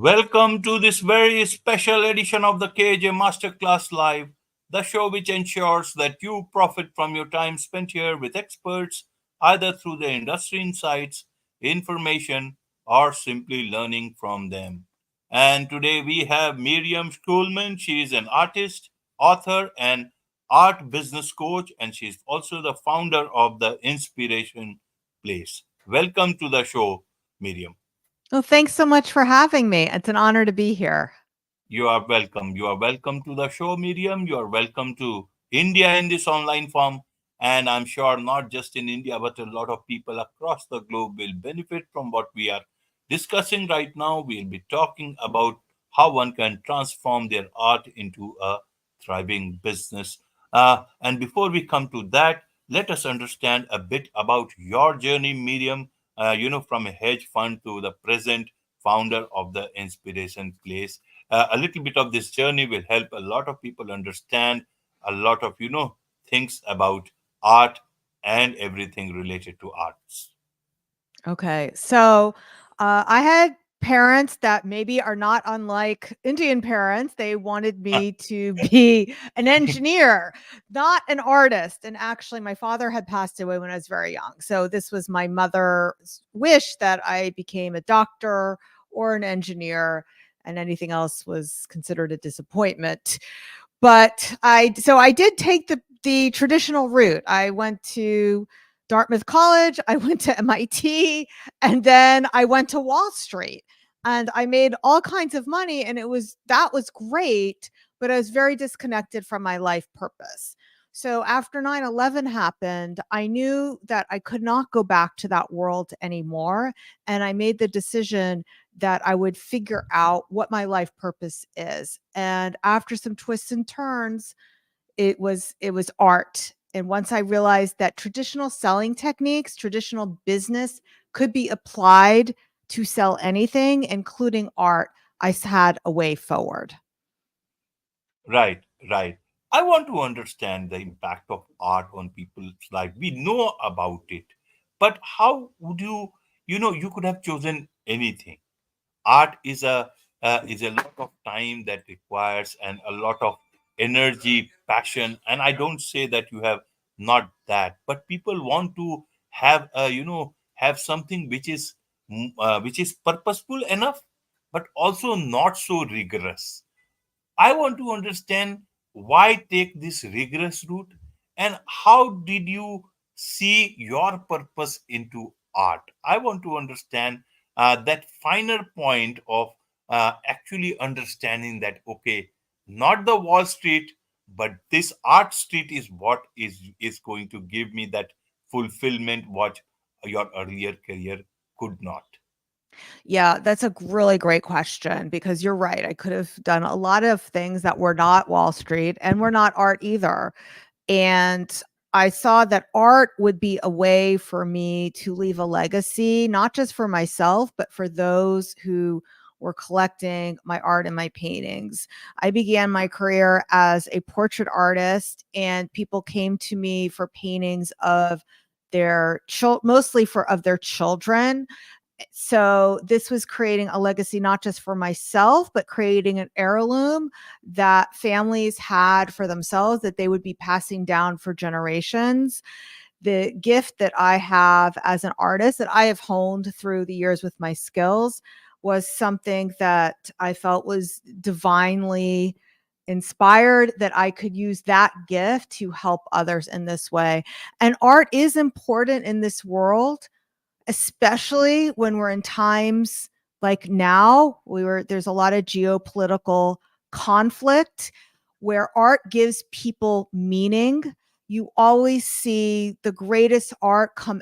Welcome to this very special edition of the KJ Masterclass Live, the show which ensures that you profit from your time spent here with experts, either through their industry insights, information, or simply learning from them. And today we have Miriam Schulman. She is an artist, author, and art business coach, and she's also the founder of the Inspiration Place. Welcome to the show, Miriam. Well, thanks so much for having me. It's an honor to be here. You are welcome. You are welcome to the show, Miriam. You are welcome to India in this online form. And I'm sure not just in India, but a lot of people across the globe will benefit from what we are discussing right now. We'll be talking about how one can transform their art into a thriving business. And before we come to that, let us understand a bit about your journey, Miriam. From a hedge fund to the present founder of the Inspiration Place. A little bit of this journey will help a lot of people understand a lot of things about art and everything related to arts. Okay. I had parents that maybe are not unlike Indian parents. They wanted me to be an engineer, not an artist. And actually, my father had passed away when I was very young. So this was my mother's wish that I became a doctor or an engineer, and anything else was considered a disappointment. But I did take the traditional route. I went to Dartmouth College, I went to MIT, and then I went to Wall Street. And I made all kinds of money, and that was great, but I was very disconnected from my life purpose. So after 9/11 happened, I knew that I could not go back to that world anymore, and I made the decision that I would figure out what my life purpose is. And after some twists and turns, it was art. And once I realized that traditional selling techniques, traditional business could be applied to sell anything, including art, had a way forward. Right, right. I want to understand the impact of art on people's life. We know about it, but how would you could have chosen anything. Art is a lot of time that requires and a lot of energy, passion, and I don't say that you have not that, but people want to have something which is purposeful enough, but also not so rigorous. I want to understand why take this rigorous route, and how did you see your purpose into art. I want to understand that finer point of actually understanding that, okay, not the Wall Street, but this art street is what is going to give me that fulfillment what your earlier career could not. Yeah, that's a really great question because you're right. I could have done a lot of things that were not Wall Street and were not art either. And I saw that art would be a way for me to leave a legacy, not just for myself, but for those who were collecting my art and my paintings. I began my career as a portrait artist, and people came to me for paintings of mostly for of their children. So this was creating a legacy not just for myself, but creating an heirloom that families had for themselves that they would be passing down for generations. The gift that I have as an artist that I have honed through the years with my skills was something that I felt was divinely inspired, that I could use that gift to help others in this way. And art is important in this world, especially when we're in times like now. There's a lot of geopolitical conflict where art gives people meaning. You always see the greatest art come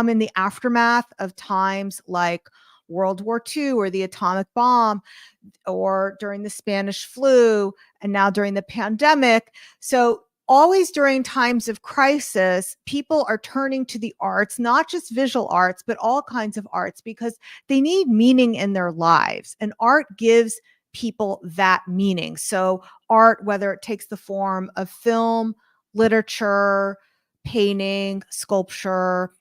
in the aftermath of times like World War II or the atomic bomb, or during the Spanish flu, and now during the pandemic. So always during times of crisis, people are turning to the arts, not just visual arts, but all kinds of arts, because they need meaning in their lives. And art gives people that meaning. So art, whether it takes the form of film, literature, painting, sculpture,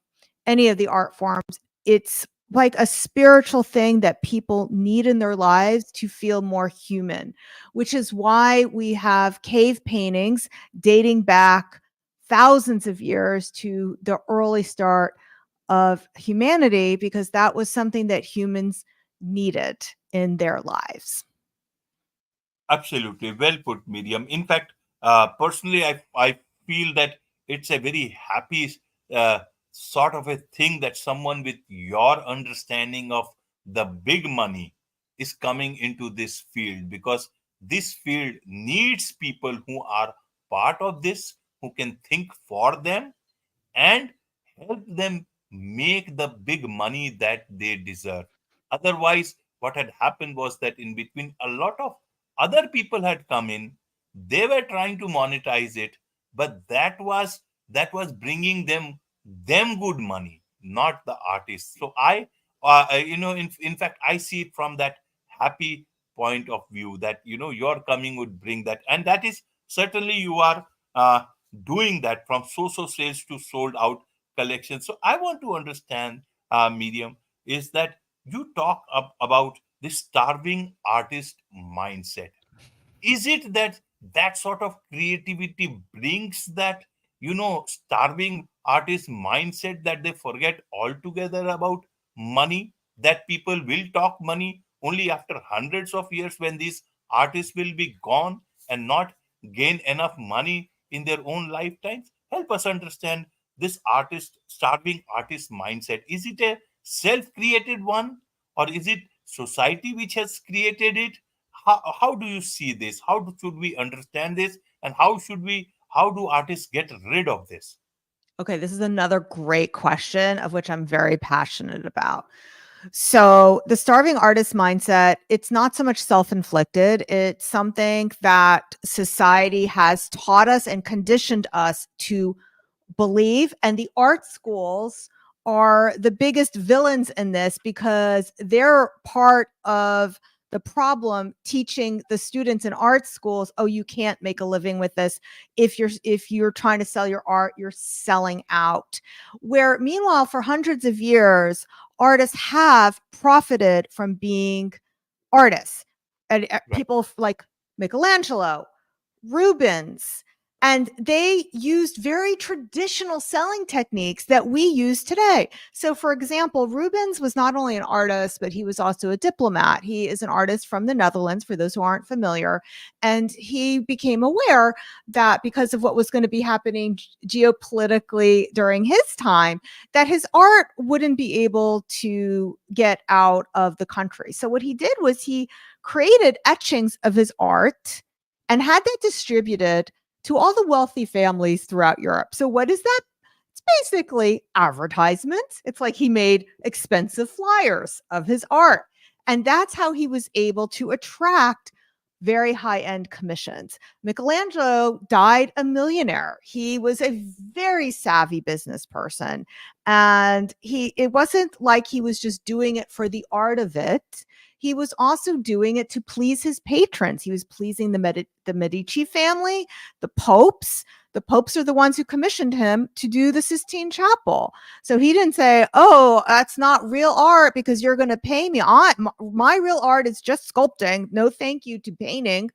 any of the art forms, it's like a spiritual thing that people need in their lives to feel more human, which is why we have cave paintings dating back thousands of years to the early start of humanity, because that was something that humans needed in their lives. Absolutely. Well put, Miriam. In fact, personally, I feel that it's a very happy uh, sort of a thing that someone with your understanding of the big money is coming into this field, because this field needs people who are part of this, who can think for them and help them make the big money that they deserve. Otherwise, what had happened was that in between, a lot of other people had come in. They were trying to monetize it, but that was bringing them good money, not the artists. So in fact, I see it from that happy point of view that your coming would bring that, and that is certainly you are. Doing that from so sales to sold out collection. So I want to understand, Medium, is that you talk about the starving artist mindset. Is it that that sort of creativity brings that starving artist mindset, that they forget altogether about money, that people will talk money only after hundreds of years, when these artists will be gone and not gain enough money in their own lifetimes? Help us understand this artist starving artist mindset. Is it a self created one, or is it society which has created it? How do you see this? Should we understand this, and how do artists get rid of this? Okay, this is another great question of which I'm very passionate about. So, the starving artist mindset, it's not so much self-inflicted. It's something that society has taught us and conditioned us to believe. And the art schools are the biggest villains in this, because they're part of the problem, teaching the students in art schools, oh, you can't make a living with this. If you're trying to sell your art, you're selling out. Where meanwhile, for hundreds of years, artists have profited from being artists. And Right. people like Michelangelo, Rubens, and they used very traditional selling techniques that we use today. So, for example, Rubens was not only an artist, but he was also a diplomat. He is an artist from the Netherlands, for those who aren't familiar. And he became aware that because of what was going to be happening geopolitically during his time, that his art wouldn't be able to get out of the country. So, what he did was he created etchings of his art and had that distributed to all the wealthy families throughout Europe. So, what is that? It's basically advertisements. It's like he made expensive flyers of his art. And that's how he was able to attract very high end commissions. Michelangelo died a millionaire. He was a very savvy business person. And it wasn't like he was just doing it for the art of it. He was also doing it to please his patrons. He was pleasing the Medici family, the popes. The popes are the ones who commissioned him to do the Sistine Chapel. So he didn't say, "Oh, that's not real art because you're going to pay me. My real art is just sculpting. No, thank you to painting."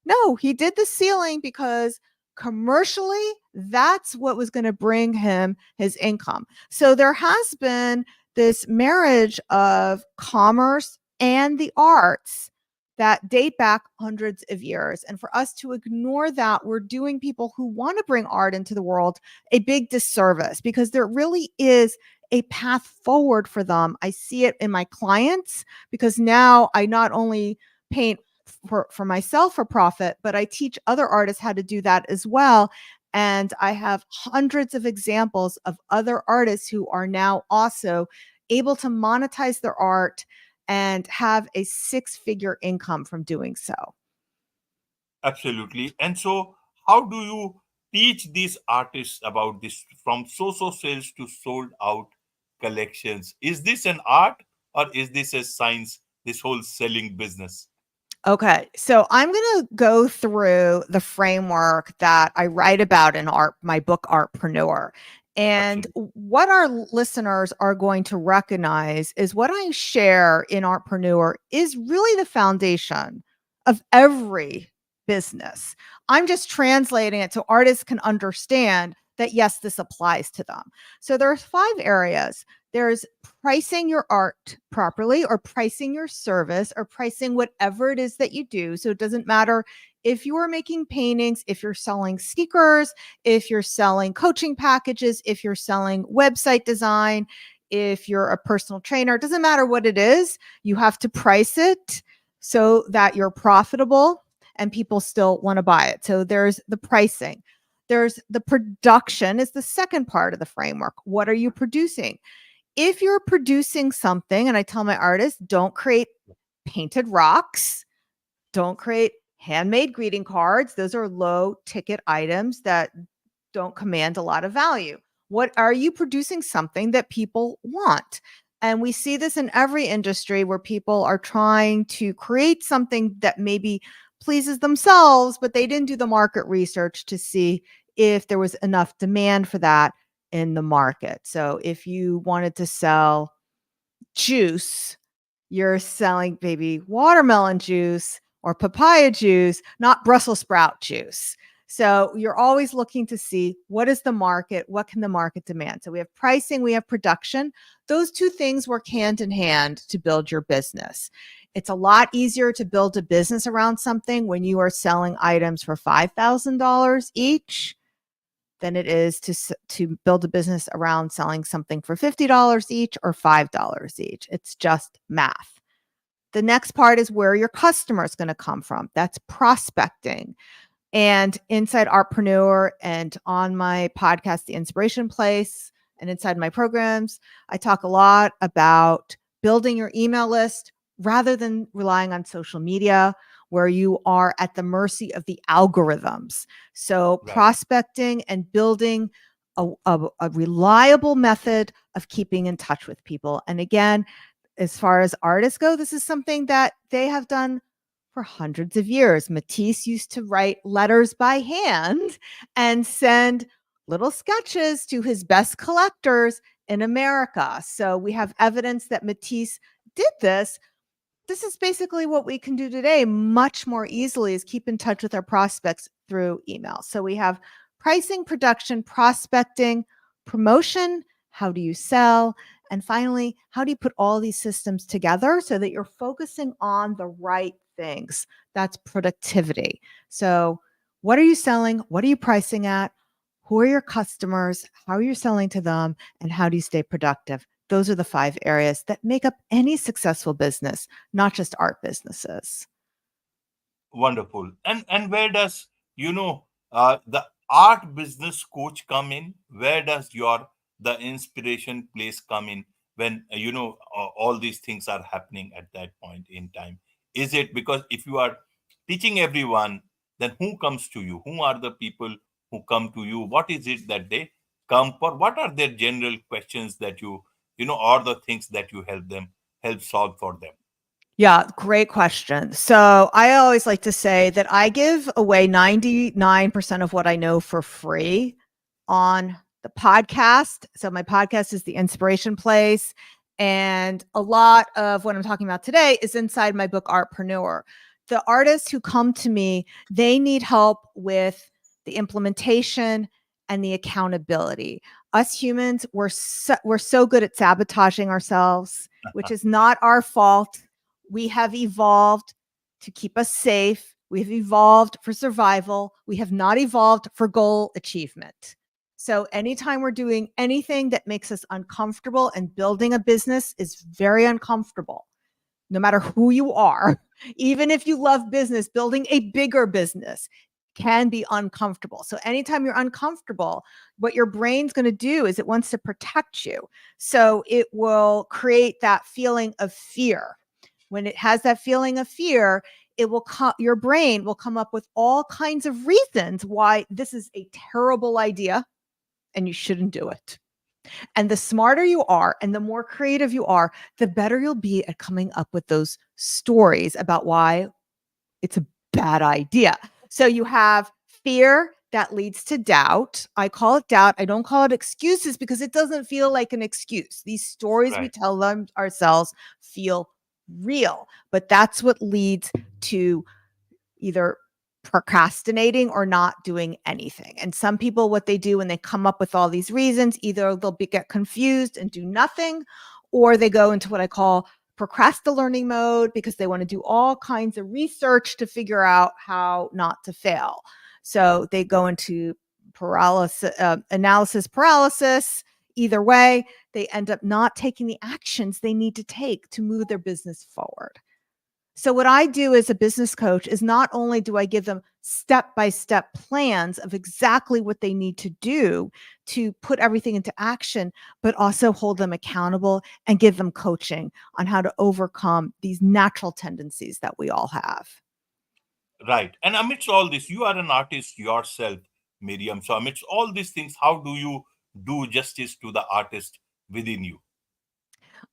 No, he did the ceiling because commercially, that's what was going to bring him his income. So there has been this marriage of commerce and the arts that date back hundreds of years. And for us to ignore that, we're doing people who want to bring art into the world a big disservice, because there really is a path forward for them. I see it in my clients, because now I not only paint for myself for profit, but I teach other artists how to do that as well. And I have hundreds of examples of other artists who are now also able to monetize their art and have a six-figure income from doing so. Absolutely. And so, how do you teach these artists about this, from so sales to sold out collections? Is this an art, or is this a science, this whole selling business? Okay, so I'm going to go through the framework that I write about in my book Artpreneur. And Absolutely. what our listeners are going to recognize is what I share in Artpreneur is really the foundation of every business. I'm just translating it so artists can understand that, yes, this applies to them. So there's 5 areas. There's pricing your art properly, or pricing your service, or pricing whatever it is that you do. So it doesn't matter if you are making paintings, if you're selling stickers, if you're selling coaching packages, if you're selling website design, if you're a personal trainer, it doesn't matter what it is, you have to price it so that you're profitable and people still want to buy it. So there's the pricing. There's the production is the second part of the framework. What are you producing? If you're producing something, and I tell my artists, don't create painted rocks, don't create handmade greeting cards. Those are low ticket items that don't command a lot of value. What are you producing? Something that people want. And we see this in every industry where people are trying to create something that maybe pleases themselves, but they didn't do the market research to see if there was enough demand for that in the market. So if you wanted to sell juice, you're selling maybe watermelon juice or papaya juice, not Brussels sprout juice. So you're always looking to see what is the market, what can the market demand. So we have pricing, we have production. Those two things work hand in hand to build your business. It's a lot easier to build a business around something when you are selling items for $5,000 each than it is to build a business around selling something for $50 each or $5 each. It's just math. The next part is where your customer is going to come from. That's prospecting. And inside Artpreneur and on my podcast, The Inspiration Place, and inside my programs, I talk a lot about building your email list rather than relying on social media, where you are at the mercy of the algorithms. So, Right. prospecting and building a reliable method of keeping in touch with people. And again, as far as artists go, this is something that they have done for hundreds of years. Matisse used to write letters by hand and send little sketches to his best collectors in America. So we have evidence that Matisse did this. This is basically what we can do today much more easily, is keep in touch with our prospects through email. So we have pricing, production, prospecting, promotion, how do you sell, and finally, how do you put all these systems together so that you're focusing on the right things? That's productivity. So what are you selling? What are you pricing at? Who are your customers? How are you selling to them? And how do you stay productive? Those are the 5 areas that make up any successful business, not just art businesses. Wonderful. And where does, the art business coach come in? Where does your the inspiration place come in when all these things are happening at that point in time? Is it because if you are teaching everyone, then who comes to you? Who are the people who come to you? What is it that they come for? What are their general questions that or the things that you help solve for them? Yeah, great question. So I always like to say that I give away 99% of what I know for free on the podcast. So my podcast is The Inspiration Place. And a lot of what I'm talking about today is inside my book, Artpreneur. The artists who come to me, they need help with the implementation and the accountability. Us humans, we're so good at sabotaging ourselves, which is not our fault. We have evolved to keep us safe. We have evolved for survival. We have not evolved for goal achievement. So, anytime we're doing anything that makes us uncomfortable, and building a business is very uncomfortable, no matter who you are, even if you love business, building a bigger business can be uncomfortable. So, anytime you're uncomfortable, what your brain's going to do is it wants to protect you. So, it will create that feeling of fear. When it has that feeling of fear, your brain will come up with all kinds of reasons why this is a terrible idea and you shouldn't do it. And the smarter you are and the more creative you are, the better you'll be at coming up with those stories about why it's a bad idea. So you have fear that leads to doubt. I call it doubt. I don't call it excuses because it doesn't feel like an excuse. These stories we Right. tell them ourselves feel real, but that's what leads to either procrastinating or not doing anything. And some people, what they do when they come up with all these reasons, either get confused and do nothing, or they go into what I call procrastinating mode because they want to do all kinds of research to figure out how not to fail. So they go into analysis paralysis. Either way, they end up not taking the actions they need to take to move their business forward. So what I do as a business coach is not only do I give them step-by-step plans of exactly what they need to do to put everything into action, but also hold them accountable and give them coaching on how to overcome these natural tendencies that we all have. Right. And amidst all this, you are an artist yourself, Miriam. So amidst all these things, how do you do justice to the artist within you?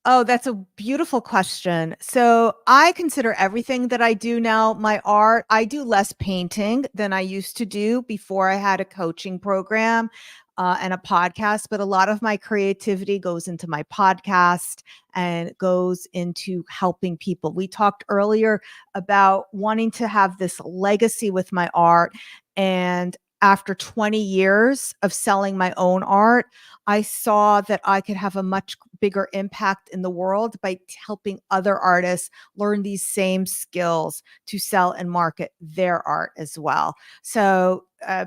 Oh, that's a beautiful question. So I consider everything that I do now my art. I do less painting than I used to do before I had a coaching program and a podcast, but a lot of my creativity goes into my podcast and goes into helping people. We talked earlier about wanting to have this legacy with my art. And after 20 years of selling my own art, I saw that I could have a much bigger impact in the world by helping other artists learn these same skills to sell and market their art as well. So,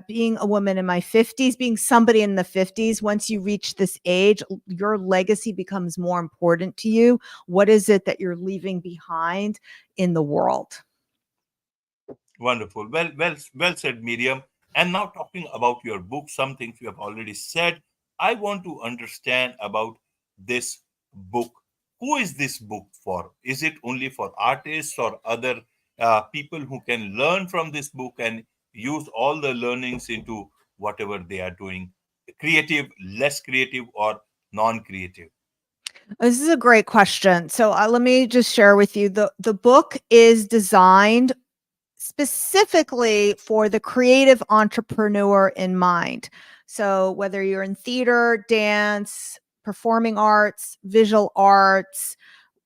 being a woman in my 50s, being somebody in the 50s, once you reach this age, your legacy becomes more important to you. What is it that you're leaving behind in the world? Wonderful. Well said, Miriam. And now talking about your book, some things you have already said. I want to understand about this book. Who is this book for? Is it only for artists or other people who can learn from this book and use all the learnings into whatever they are doing, creative, less creative, or non-creative? This is a great question. So let me just share with you the book is designed specifically for the creative entrepreneur in mind. So whether you're in theater, dance, performing arts, visual arts,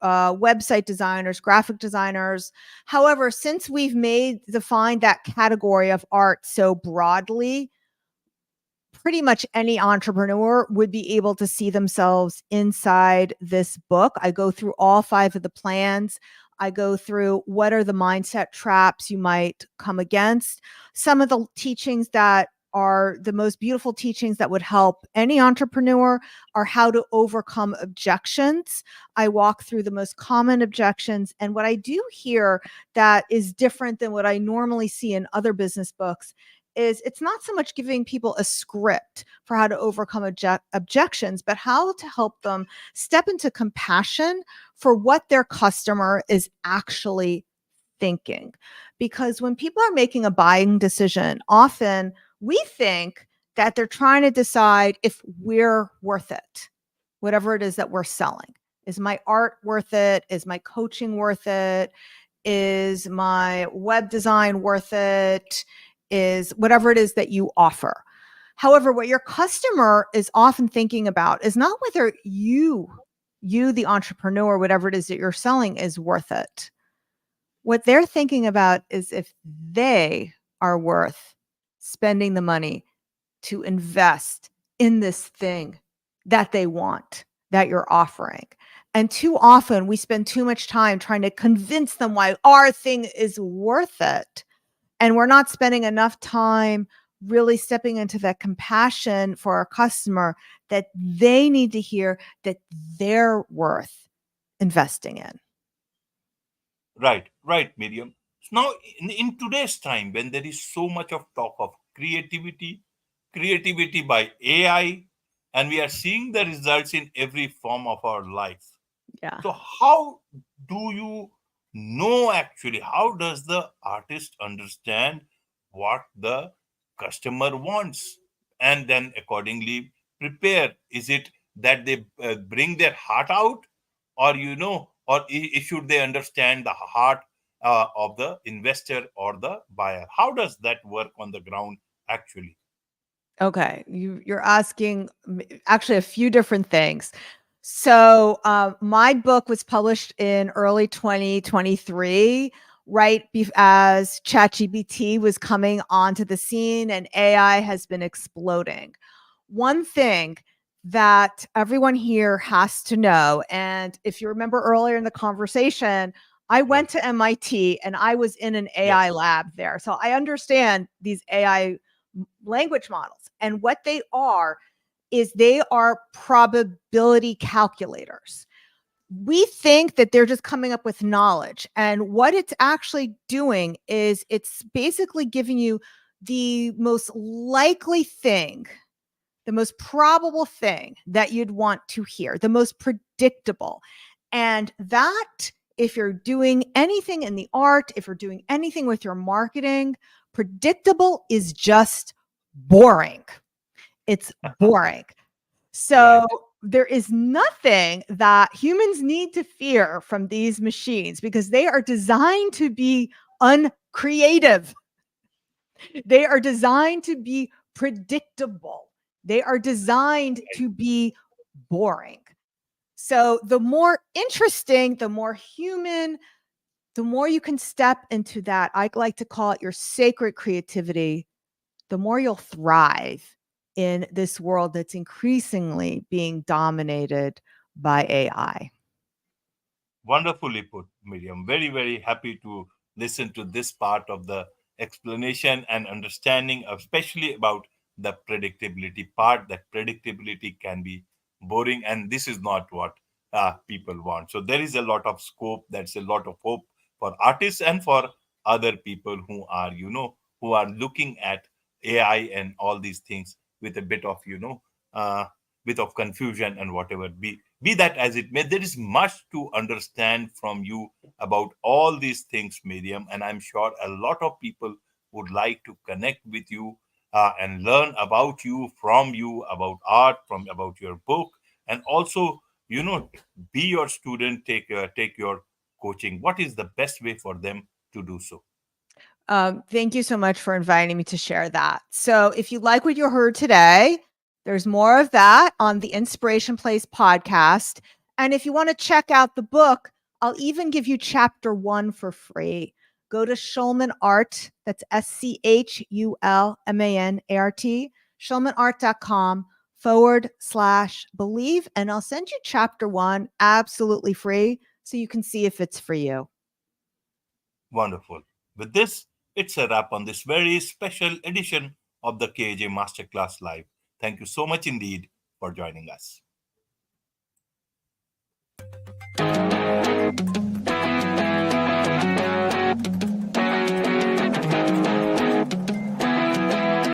website designers, graphic designers. However, since we've made defined that category of art so broadly, pretty much any entrepreneur would be able to see themselves inside this book. I go through all 5 of the plans. I go through what are the mindset traps you might come against. Some of the teachings that are the most beautiful teachings that would help any entrepreneur are how to overcome objections. I walk through the most common objections. And what I do here that is different than what I normally see in other business books is it's not so much giving people a script for how to overcome objections, but how to help them step into compassion for what their customer is actually thinking. Because when people are making a buying decision, often we think that they're trying to decide if we're worth it, whatever it is that we're selling. Is my art worth it? Is my coaching worth it? Is my web design worth it? Is whatever it is that you offer. However, what your customer is often thinking about is not whether you, the entrepreneur, whatever it is that you're selling is worth it. What they're thinking about is if they are worth spending the money to invest in this thing that they want, that you're offering. And too often we spend too much time trying to convince them why our thing is worth it. And we're not spending enough time really stepping into that compassion for our customer that they need to hear that they're worth investing in. Right, right, Miriam. Now, in today's time, when there is so much of talk of creativity, creativity by AI, and we are seeing the results in every form of our life. Yeah. So, how do you know actually? How does the artist understand what the customer wants and then accordingly prepare? Is it that they bring their heart out, or or should they understand the heart of the investor or the buyer? How does that work on the ground actually? Okay, you're asking actually a few different things. So, my book was published in early 2023, right as ChatGPT was coming onto the scene and AI has been exploding. One thing that everyone here has to know, and if you remember earlier in the conversation, I went Right. to MIT and I was in an AI Yes. lab there. So I understand these AI language models. And what they are is they are probability calculators. We think that they're just coming up with knowledge. And what it's actually doing is it's basically giving you the most likely thing, the most probable thing that you'd want to hear, the most predictable. And that, if you're doing anything in the art, if you're doing anything with your marketing, predictable is just boring. It's boring. So Right. there is nothing that humans need to fear from these machines because they are designed to be uncreative. They are designed to be predictable. They are designed to be boring. So the more interesting, the more human, the more you can step into that, I like to call it your sacred creativity, the more you'll thrive in this world that's increasingly being dominated by AI. Wonderfully put, Miriam. Very, very happy to listen to this part of the explanation and understanding, especially about the predictability part. That predictability can be boring, and this is not what people want. So there is a lot of scope. That's a lot of hope for artists and for other people who are, who are looking at AI and all these things with a bit of, bit of confusion and whatever. Be that as it may, there is much to understand from you about all these things, Miriam, and I'm sure a lot of people would like to connect with you and learn about you, from you, about art, from about your book, and also, be your student, take your coaching. What is the best way for them to do so? Thank you so much for inviting me to share that. So, if you like what you heard today, there's more of that on the Inspiration Place podcast. And if you want to check out the book, I'll even give you chapter 1 for free. Go to Schulman Art, that's SCHULMANART, schulmanart.com/believe. And I'll send you chapter 1 absolutely free so you can see if it's for you. Wonderful. With this, it's a wrap on this very special edition of the KJ Masterclass Live. Thank you so much indeed for joining us.